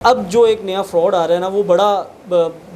अब जो एक नया फ्रॉड आ रहा है ना, वो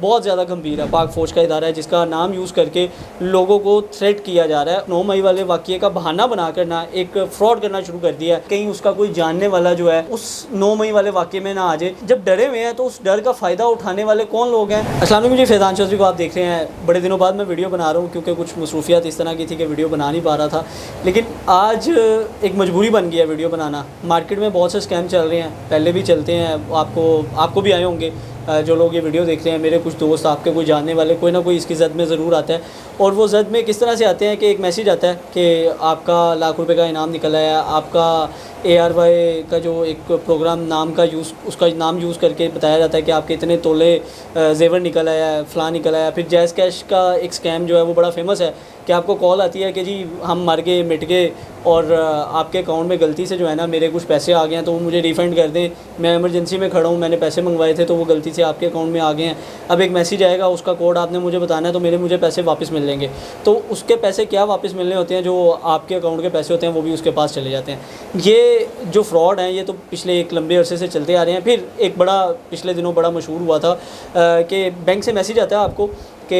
बहुत ज़्यादा गंभीर है। पाक फ़ौज का इदारा है जिसका नाम यूज़ करके लोगों को थ्रेट किया जा रहा है। 9 मई वाले वाक़ये का बहाना बनाकर ना एक फ़्रॉड करना शुरू कर दिया है। कहीं उसका कोई जानने वाला जो है उस 9 मई वाले वाक़ये में ना आ जाए। जब डरे हुए हैं तो उस डर का फ़ायदा उठाने वाले कौन लोग हैं। अस्सलाम वालेकुम जी, फैज़ान चौधरी को आप देख रहे हैं। बड़े दिनों बाद मैं वीडियो बना रहा हूँ क्योंकि कुछ मसरूफियात इस तरह की थी कि वीडियो बना नहीं पा रहा था, लेकिन आज एक मजबूरी बन गया वीडियो बनाना। मार्केट में बहुत से स्कैम चल रहे हैं, पहले भी चलते हैं, आपको भी आए होंगे। जो लोग ये वीडियो देख रहे हैं, मेरे कुछ दोस्त, आपके कोई जानने वाले, कोई ना कोई इसकी ज़द में ज़रूर आता है। और वो ज़द में किस तरह से आते हैं कि एक मैसेज आता है कि आपका लाख रुपए का इनाम निकला है, आपका ARY का जो एक प्रोग्राम नाम का उसका नाम यूज़ करके बताया जाता है कि आपके इतने तोले जेवर निकल आया है, फ़लाँ निकल आया। फिर जैज़ कैश का एक स्कैम जो है वो बड़ा फेमस है कि आपको कॉल आती है कि जी हम मर गए, मिट गए और आपके अकाउंट में गलती से जो है ना मेरे कुछ पैसे आ गए हैं तो वो मुझे रिफ़ंड कर दें। मैं इमरजेंसी में खड़ा हूँ, मैंने पैसे मंगवाए थे तो वो गलती से आपके अकाउंट में आ गए हैं। अब एक मैसेज आएगा, उसका कोड आपने मुझे बताना है तो मुझे पैसे वापस मिल लेंगे। तो उसके पैसे क्या वापस मिलने होते हैं, जो आपके अकाउंट के पैसे होते हैं वो भी उसके पास चले जाते हैं। ये जो फ्रॉड हैं ये तो पिछले एक लंबे अरसे से चलते आ रहे हैं। फिर एक पिछले दिनों बड़ा मशहूर हुआ था कि बैंक से मैसेज आता है आपको, कि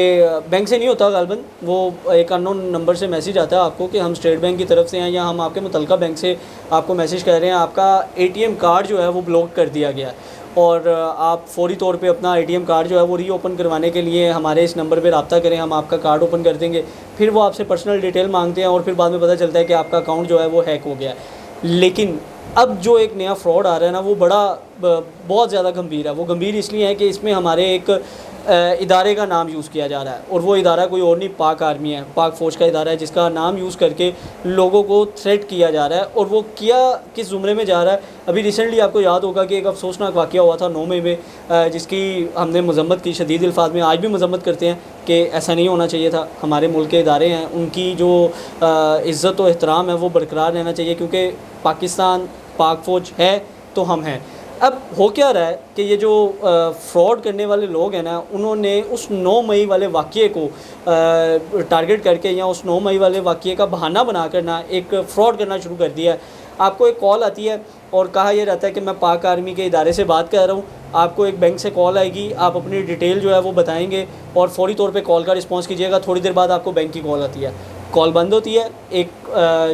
बैंक से नहीं होता गालबन, वो एक अननोन नंबर से मैसेज आता है आपको कि हम स्टेट बैंक की तरफ से हैं या हम आपके मुतलका बैंक से आपको मैसेज कर रहे हैं, आपका ATM कार्ड जो है वो ब्लॉक कर दिया गया है और आप फ़ौरी तौर पे अपना ATM कार्ड जो है वो रीओपन करवाने के लिए हमारे इस नंबर पे रब्ता करें, हम आपका कार्ड ओपन कर देंगे। फिर वो आपसे पर्सनल डिटेल मांगते हैं और फिर बाद में पता चलता है कि आपका अकाउंट जो है वो हैक हो गया है। लेकिन अब जो एक नया फ्रॉड आ रहा है ना, वो बहुत ज़्यादा गंभीर है। वो गंभीर इसलिए है कि इसमें हमारे एक इदारे का नाम यूज़ किया जा रहा है और वो इदारा कोई और नहीं, पाक आर्मी है, पाक फ़ौज का इदारा है जिसका नाम यूज़ करके लोगों को थ्रेट किया जा रहा है। और वो किया किस ज़ुमरे में जा रहा है। अभी रिसेंटली आपको याद होगा कि एक अफसोसनाक वाक़या हुआ था 9 मई में, जिसकी हमने मज़म्मत की शदीद अल्फाज में, आज भी मज़म्मत करते हैं कि ऐसा नहीं होना चाहिए था। हमारे मुल्क के इदारे हैं, उनकी जो इज़्ज़त व एहतराम है वो बरकरार रहना चाहिए, क्योंकि पाकिस्तान पाक फ़ौज है तो हम हैं। अब हो क्या रहा है कि ये जो फ्रॉड करने वाले लोग हैं ना, उन्होंने उस 9 मई वाले वाक़ये को टारगेट करके या उस 9 मई वाले वाक़ये का बहाना बनाकर ना एक फ़्रॉड करना शुरू कर दिया है। आपको एक कॉल आती है और कहा यह रहता है कि मैं पाक आर्मी के इदारे से बात कर रहा हूँ। आपको एक बैंक से कॉल आएगी, आप अपनी डिटेल जो है वो बताएंगे और फ़ौरी तौर पे कॉल का रिस्पॉन्स कीजिएगा। थोड़ी देर बाद आपको बैंक की कॉल आती है, कॉल बंद होती है। एक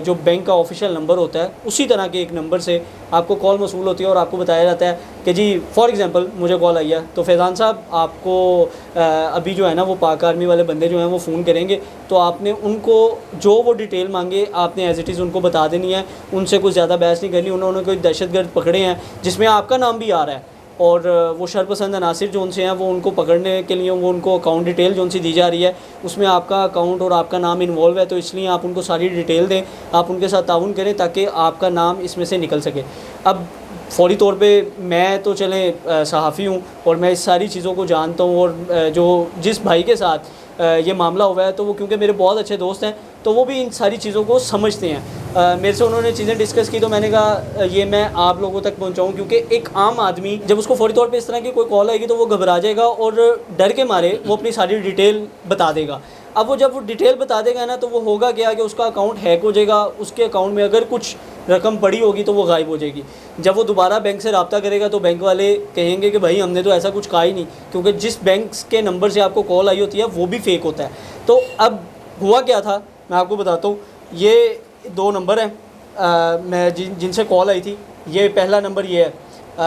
जो बैंक का ऑफिशियल नंबर होता है उसी तरह के एक नंबर से आपको कॉल मसूल होती है और आपको बताया जाता है कि जी फॉर एग्ज़ाम्पल मुझे कॉल आई है तो फैज़ान साहब आपको अभी जो है ना वो पाक आर्मी वाले बंदे जो हैं वो फ़ोन करेंगे, तो आपने उनको जो वो डिटेल मांगे आपने एज़ इट इज़ उनको बता देनी है। उनसे कुछ ज़्यादा बहस नहीं करनी। उन्होंने कोई दहशतगर्द पकड़े हैं जिसमें आपका नाम भी आ रहा है और वो शरपसंद अनासिर जो उनसे हैं वो उनको पकड़ने के लिए वो उनको अकाउंट डिटेल जो उनसे दी जा रही है उसमें आपका अकाउंट और आपका नाम इन्वॉल्व है, तो इसलिए आप उनको सारी डिटेल दें, आप उनके साथ ताउन करें ताकि आपका नाम इसमें से निकल सके। अब फ़ौरी तौर पे मैं तो चलें सहाफ़ी हूँ और मैं इस सारी चीज़ों को जानता हूँ और जो जिस भाई के साथ ये मामला हुआ है तो वो क्योंकि मेरे बहुत अच्छे दोस्त हैं तो वो भी इन सारी चीज़ों को समझते हैं। मेरे से उन्होंने चीज़ें डिस्कस की तो मैंने कहा ये मैं आप लोगों तक पहुंचाऊं, क्योंकि एक आम आदमी जब उसको फ़ौरी तौर पे इस तरह की कोई कॉल आएगी तो वो घबरा जाएगा और डर के मारे वो अपनी सारी डिटेल बता देगा। अब जब वो डिटेल बता देगा ना तो वो होगा क्या कि उसका अकाउंट हैक हो जाएगा, उसके अकाउंट में अगर कुछ रकम पड़ी होगी तो वो गायब हो जाएगी। जब वो दोबारा बैंक से रब्ता करेगा तो बैंक वाले कहेंगे कि भाई हमने तो ऐसा कुछ कहा ही नहीं, क्योंकि जिस बैंक के नंबर से आपको कॉल आई होती है वो भी फेक होता है। तो अब हुआ क्या था मैं आपको बताता हूँ। ये 2 नंबर हैं मैं जिनसे कॉल आई थी। ये पहला नंबर ये है,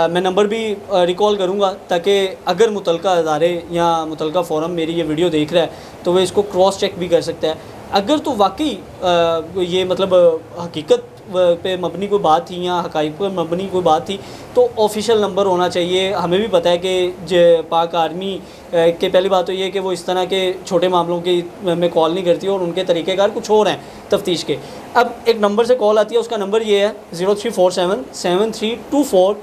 मैं नंबर भी रिकॉल करूँगा ताकि अगर मुतलका अदारे या मुतलका फ़ोरम मेरी ये वीडियो देख रहा है तो वह इसको क्रॉस चेक भी कर सकता है। अगर तो वाकई ये मतलब हकीकत पे मबनी कोई बात थी या हक़ाइक़ पर मबनी कोई बात थी तो ऑफिशियल नंबर होना चाहिए। हमें भी पता है कि पाक आर्मी के पहली बात तो ये है कि वो इस तरह के छोटे मामलों के में कॉल नहीं करती और उनके तरीक़ेकार कुछ और हैं तफ्तीश के। अब एक नंबर से कॉल आती है, उसका नंबर ये है 0347 7324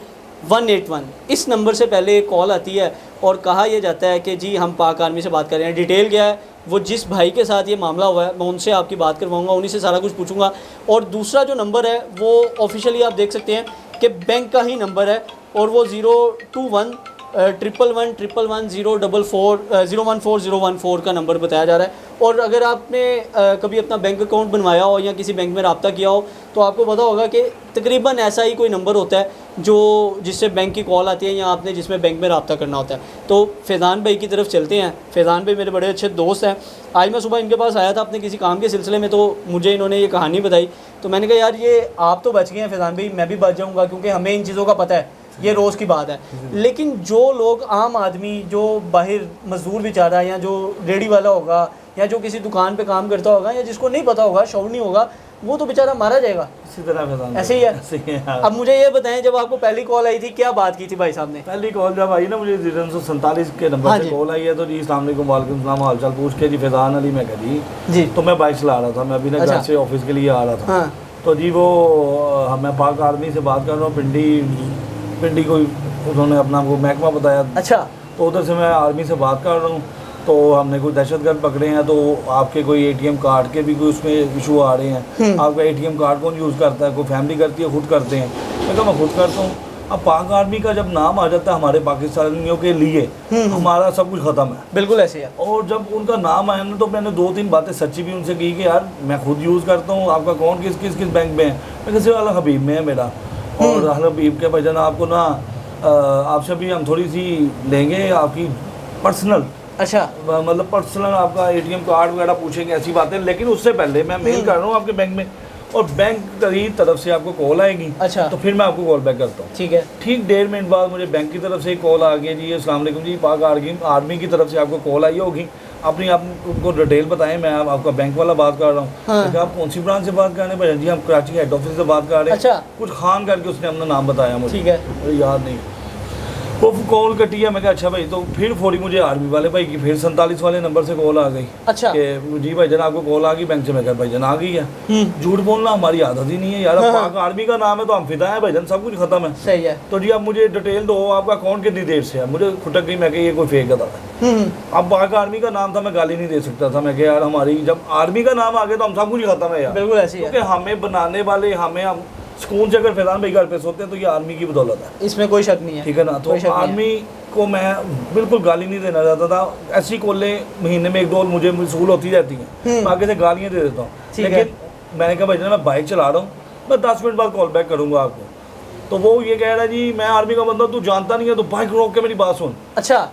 181। इस नंबर से पहले एक कॉल आती है और कहा यह जाता है कि जी हम पाक आर्मी से बात कर रहे हैं। डिटेल क्या है, वो जिस भाई के साथ ये मामला हुआ है मैं उनसे आपकी बात करवाऊंगा, उन्हीं से सारा कुछ पूछूंगा। और दूसरा जो नंबर है वो ऑफिशियली आप देख सकते हैं कि बैंक का ही नंबर है और वो 021 1110044 का नंबर बताया जा रहा है। और अगर आपने कभी अपना बैंक अकाउंट बनवाया हो या किसी बैंक में रब्ता किया हो तो आपको पता होगा कि तकरीबन ऐसा ही कोई नंबर होता है जो जिससे बैंक की कॉल आती है या आपने जिसमें बैंक में रब्ता करना होता है। तो फैज़ान भाई की तरफ चलते हैं। फैज़ान भाई मेरे बड़े अच्छे दोस्त हैं। आज मैं सुबह इनके पास आया था अपने किसी काम के सिलसिले में, तो मुझे इन्होंने ये कहानी बताई। तो मैंने कहा यार ये आप तो बच गए हैं फैज़ान भाई, मैं भी बच जाऊँगा, क्योंकि हमें इन चीज़ों का पता है, ये रोज़ की बात है। लेकिन जो लोग आम आदमी जो बाहर मजदूर बेचारा है या जो रेडी वाला होगा या जो किसी दुकान पे काम करता होगा या जिसको नहीं पता होगा, शौर नहीं होगा, वो तो बेचारा मारा जाएगा। इसी तरह ऐसे ही है, ऐसे ही है। अब मुझे ये बताएं, जब आपको पहली कॉल आई थी क्या बात की थी भाई साहब ने? पहली कॉल जब आई ना मुझे 347 के नंबर से कॉल आई है, तो जी अस्सलाम वालेकुम, वालेकुम सलाम, हाल चाल पूछ के जी फैज़ान अली मैं कह जी। तो मैं बाइक चला रहा था, मैं अभी ना घर से ऑफिस के लिए आ रहा था। तो जी वो मैं पाक आर्मी से बात कर रहा हूँ, पिंडी कोई उन्होंने अपना वो महकमा बताया। अच्छा। तो उधर से मैं आर्मी से बात कर रहा हूँ, तो हमने कोई दहशतगर्द पकड़े हैं, तो आपके कोई एटीएम कार्ड के भी कोई उसमें इशू आ रहे हैं। आपका एटीएम कार्ड कौन यूज़ करता है? कोई फैमिली करती है, खुद करते हैं? मैं कहा मैं खुद करता हूँ। अब पाक आर्मी का जब नाम आ जाता है हमारे पाकिस्तानियों के लिए, हमारा सब कुछ ख़त्म है। बिल्कुल ऐसे है। और जब उनका नाम आया ना, तो मैंने 2-3 बातें सच्ची भी उनसे की कि यार मैं खुद यूज़ करता हूँ, आपका अकाउंट किस बैंक में है? मैं किसी वाला हबीब में है मेरा। और हबीब के भाईजान आपको ना आपसे भी हम थोड़ी सी लेंगे आपकी पर्सनल, अच्छा मतलब पर्सनल आपका एटीएम कार्ड वगैरह पूछेंगे, ऐसी बातें। लेकिन उससे पहले मैं मेल कर रहा हूँ आपके बैंक में, और बैंक की तरफ से आपको कॉल आएगी। अच्छा। तो फिर मैं आपको कॉल बैक करता हूँ। ठीक है। ठीक 1.5 मिनट बाद मुझे बैंक की तरफ से कॉल आ गई, जी अस्सलाम वालेकुम जी, पाक आर्मी की तरफ से आपको कॉल आई होगी, अपनी आप उनको डिटेल बताएं, मैं आपका बैंक वाला बात कर रहा हूँ। हाँ। आप कौन सी ब्रांच से बात कर रहे हैं? भाई जी हम कराची हेड ऑफिस से बात कर रहे हैं। अच्छा। कुछ खान करके उसने अपना नाम बताया मुझे। ठीक है। मुझे याद नहीं। वो कॉल कटी है, मैं कहा अच्छा भाई। तो फिर फौरी मुझे आर्मी वाले भाई की फिर 47 वाले नंबर से कॉल आ गई। अच्छा। कि जी भाई जान आपको कॉल आ गई बैंक से। मैं कहा भाई जान आ गई है। झूठ बोलना हमारी आदत ही नहीं है यार। हाँ। पाक आर्मी का नाम है तो हम फिदा है भाई जान, सब कुछ खत्म है। सही है। तो जी अब मुझे डिटेल दो, आपका अकाउंट कितनी देर से है? मुझे खुटक गई, मैं कहा ये कोई फेक था। अब पाक आर्मी का नाम था, मैं गाली नहीं दे सकता था। मैं कहा यार हमारी जब आर्मी का नाम आ गया तो हम सब कुछ खत्म है यार। बिल्कुल ऐसे ही है। क्योंकि हमें बनाने वाले, हमें हम सुकून से अगर फैज़ान भाई घर पे सोते हैं तो ये आर्मी की बदौलत है, इसमें कोई शक नहीं है। ठीक है ना। तो आर्मी को मैं बिल्कुल गाली नहीं देना चाहता था। ऐसी कॉलें महीने में 1-2 मुझे वसूल होती रहती हैं, आगे से गालियाँ दे देता हूँ। लेकिन मैंने कहा भाई जान मैं बाइक चला रहा हूँ, मैं 10 मिनट बाद कॉल बैक करूँगा आपको। तो वो ये कह रहा है जी मैं आर्मी का बंदा, तू जानता नहीं है तो बाइक रोक के मेरी बात सुन। अच्छा।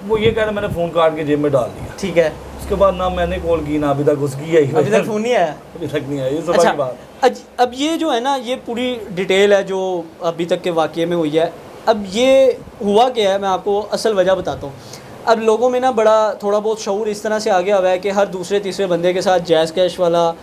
वो ये कह रहा है, मैंने फ़ोन काट के जेब में डाल दिया। ठीक है। उसके बाद ना मैंने कॉल की, ना अभी तक उसकी है, अभी तक फ़ोन नहीं आया, अभी तक नहीं आया। ये सब अच्छा, बात। अब ये जो है ना, ये पूरी डिटेल है जो अभी तक के वाक़ये में हुई है। अब ये हुआ क्या है, मैं आपको असल वजह बताता हूँ। अब लोगों में ना बड़ा थोड़ा बहुत शऊर इस तरह से आ गया हुआ है कि हर दूसरे तीसरे बंदे के साथ जैज़ कैश वाला,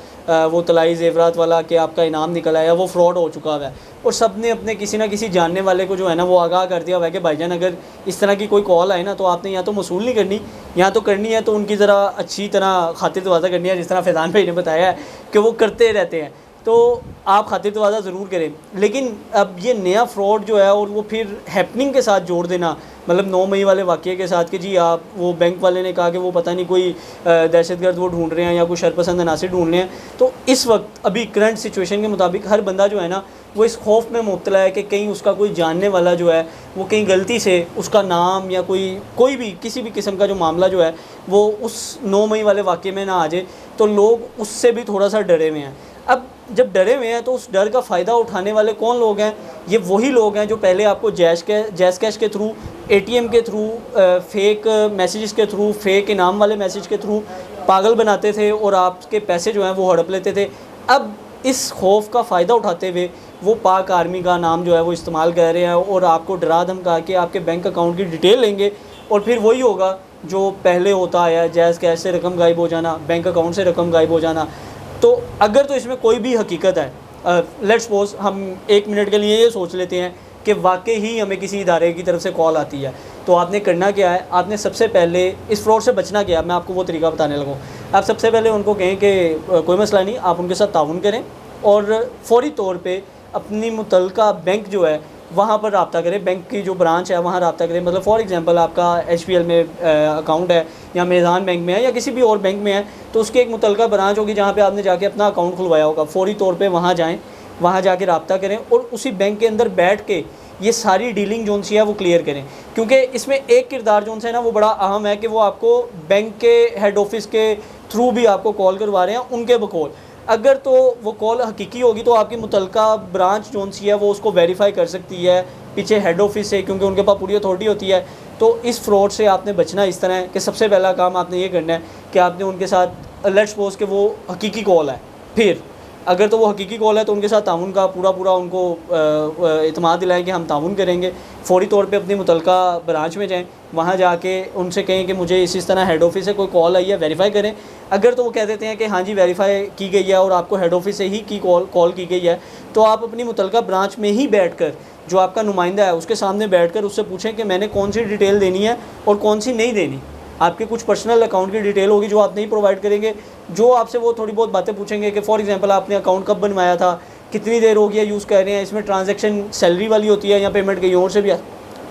वो तलाई ज़ेवरात वाला कि आपका इनाम निकल आया, वो फ्रॉड हो चुका हुआ है। और सब ने अपने किसी ना किसी जानने वाले को जो है ना वो आगाह कर दिया हुआ है कि भाईजान अगर इस तरह की कोई कॉल आए ना तो आपने या तो वसूल नहीं करनी, या तो करनी है तो उनकी ज़रा अच्छी तरह खातिर तवाज़ा करनी है, जिस तरह फैज़ान भाई ने बताया है कि वो करते रहते हैं। तो आप खातिर तवाज़ा ज़रूर करें। लेकिन अब ये नया फ्रॉड जो है और वो फिर हैपनिंग के साथ जोड़ देना, मतलब 9 मई वाले वाक़ये के साथ कि जी आप वो बैंक वाले ने कहा कि वो पता नहीं कोई दहशतगर्द वो ढूंढ रहे हैं या कोई शरपसंद अनासिर ढूंढ रहे हैं। तो इस वक्त अभी करंट सिचुएशन के मुताबिक हर बंदा जो है ना वो इस खौफ में मुब्तला है कि कहीं उसका कोई जानने वाला जो है वो कहीं गलती से उसका नाम या कोई भी किसी भी किस्म का जो मामला जो है वो उस 9 मई वाले वाक़ये में ना आ जाए। तो लोग उससे भी थोड़ा सा डरे हुए हैं। अब जब डरे हुए हैं तो उस डर का फ़ायदा उठाने वाले कौन लोग हैं? ये वही लोग हैं जो पहले आपको जैज़ कैश के थ्रू, एटीएम के थ्रू, फेक मैसेजेस के थ्रू, फेक इनाम वाले मैसेज के थ्रू पागल बनाते थे और आपके पैसे जो हैं वो हड़प लेते थे। अब इस खौफ का फ़ायदा उठाते हुए वो पाक आर्मी का नाम जो है वो इस्तेमाल कर रहे हैं और आपको डरा धमका के आपके बैंक अकाउंट की डिटेल लेंगे और फिर वही होगा जो पहले होता आया, जैज़ कैश से रकम गायब हो जाना, बैंक अकाउंट से रकम गायब हो जाना। तो अगर तो इसमें कोई भी हकीकत है, लेट्स सपोज हम 1 मिनट के लिए ये सोच लेते हैं कि वाकई ही हमें किसी इदारे की तरफ से कॉल आती है, तो आपने करना क्या है? आपने सबसे पहले इस फ्रॉड से बचना क्या है, मैं आपको वो तरीका बताने लगूँ। आप सबसे पहले उनको कहें कि कोई मसला नहीं, आप उनके साथ ताउन करें और फ़ौरी तौर पे अपनी मुतल्लिका बैंक जो है वहाँ पर रब्ता करें, बैंक की जो ब्रांच है वहाँ रब्ता करें। मतलब फॉर एग्जांपल आपका HPL में अकाउंट है या मेज़ान बैंक में है या किसी भी और बैंक में है, तो उसकी एक मुतल्लिका ब्रांच होगी जहाँ पे आपने जाके अपना अकाउंट खुलवाया होगा। फ़ौरी तौर पे वहाँ जाएं, वहाँ जाके रब्ता करें और उसी बैंक के अंदर बैठ के ये सारी डीलिंग जो सी है वो क्लियर करें, क्योंकि इसमें एक किरदार जो है ना वो बड़ा अहम है कि वो आपको बैंक के हेड ऑफिस के थ्रू भी आपको कॉल करवा रहे हैं उनके बकौल। अगर तो वो कॉल हकीकी होगी तो आपकी मुतलका ब्रांच जो सी है वो उसको वेरीफाई कर सकती है पीछे हेड ऑफिस से, क्योंकि उनके पास पूरी अथॉरिटी होती है। तो इस फ्रॉड से आपने बचना इस तरह है कि सबसे पहला काम आपने ये करना है कि आपने उनके साथ लेट्स सपोज कि वो हकीकी कॉल है, फिर अगर तो वो हकीकी कॉल है तो उनके साथ ताउन का पूरा उनको इत्मीनान दिलाएं कि हम ताउन करेंगे। फ़ौरी तौर पे अपनी मुतलका ब्रांच में जाएं, वहाँ जाके उनसे कहें कि मुझे इस तरह हेड ऑफिस से कोई कॉल आई है, वेरीफाई करें। अगर तो वो कह देते हैं कि हाँ जी वेरीफाई की गई है और आपको हेड ऑफिस से ही कॉल की गई है, तो आप अपनी मुतलका ब्रांच में ही बैठकर जो आपका नुमाइंदा है उसके सामने बैठकर उससे पूछें कि मैंने कौन सी डिटेल देनी है और कौन सी नहीं देनी। आपके कुछ पर्सनल अकाउंट की डिटेल होगी जो आप नहीं प्रोवाइड करेंगे, जो आपसे वो थोड़ी बहुत बातें पूछेंगे कि फॉर एग्जांपल आपने अकाउंट कब बनवाया था, कितनी देर हो गया यूज़ कर रहे हैं, इसमें ट्रांजैक्शन सैलरी वाली होती है या पेमेंट कहीं और से भी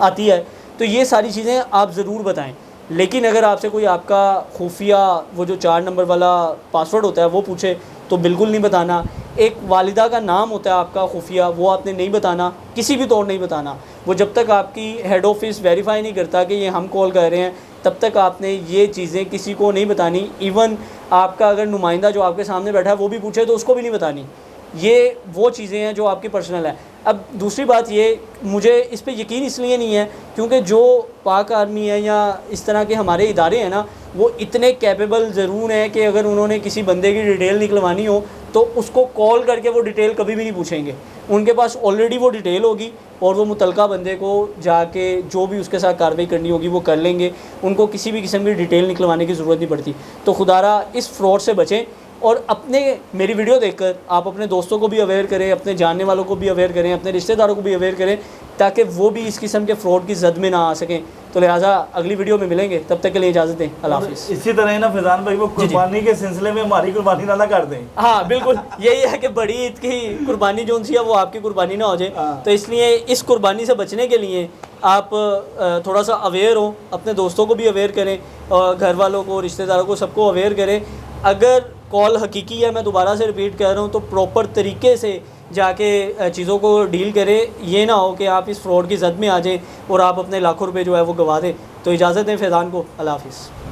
आती है, तो ये सारी चीज़ें आप ज़रूर बताएं। लेकिन अगर आपसे कोई आपका खुफिया वो जो 4 नंबर वाला पासवर्ड होता है वो पूछे तो बिल्कुल नहीं बताना। एक वालिदा का नाम होता है आपका खुफिया, वो आपने नहीं बताना, किसी भी तौर नहीं बताना। वो जब तक आपकी हेड ऑफिस वेरीफाई नहीं करता कि ये हम कॉल कर रहे हैं तब तक आपने ये चीज़ें किसी को नहीं बतानी। इवन आपका अगर नुमाइंदा जो आपके सामने बैठा है वो भी पूछे तो उसको भी नहीं बतानी। ये वो चीज़ें हैं जो आपकी पर्सनल है। अब दूसरी बात ये, मुझे इस पे यकीन इसलिए नहीं है क्योंकि जो पाक आर्मी है या इस तरह के हमारे इदारे हैं ना, वो इतने कैपेबल ज़रूर हैं कि अगर उन्होंने किसी बंदे की डिटेल निकलवानी हो तो उसको कॉल करके वो डिटेल कभी भी नहीं पूछेंगे। उनके पास ऑलरेडी वो डिटेल होगी और वो मुतलका बंदे को जाके जो भी उसके साथ कार्रवाई करनी होगी वो कर लेंगे। उनको किसी भी किस्म की डिटेल निकलवाने की ज़रूरत नहीं पड़ती। तो खुदारा इस फ्रॉड से बचें और अपने मेरी वीडियो देखकर आप अपने दोस्तों को भी अवेयर करें, अपने जानने वालों को भी अवेयर करें, अपने रिश्तेदारों को भी अवेयर करें, ताकि वो भी इस किस्म के फ्रॉड की जद में ना आ सकें। तो लिहाजा अगली वीडियो में मिलेंगे, तब तक के लिए इजाज़त दें। अल्लाह हाफ़िज़। इसी तरह ना फैज़ान भाई वो कुर्बानी के सिलसिले में हमारी कुर्बानी ना कर दें। हाँ बिल्कुल, यही है कि बड़ी ईद की कुर्बानी जो सी है वो आपकी कुर्बानी ना हो जाए। तो इसलिए इस कुर्बानी से बचने के लिए आप थोड़ा सा अवेयर हो, अपने दोस्तों को भी अवेयर करें और घर वालों को, रिश्तेदारों को, सबको अवेयर करें। अगर कॉल हकीकी है, मैं दोबारा से रिपीट कर रहा हूँ, तो प्रॉपर तरीके से जाके चीज़ों को डील करें। ये ना हो कि आप इस फ्रॉड की जद में आ जाएं और आप अपने लाखों रुपए जो है वो गवा दें। तो इजाज़त दें फैज़ान को। अल्लाह हाफ़िज़।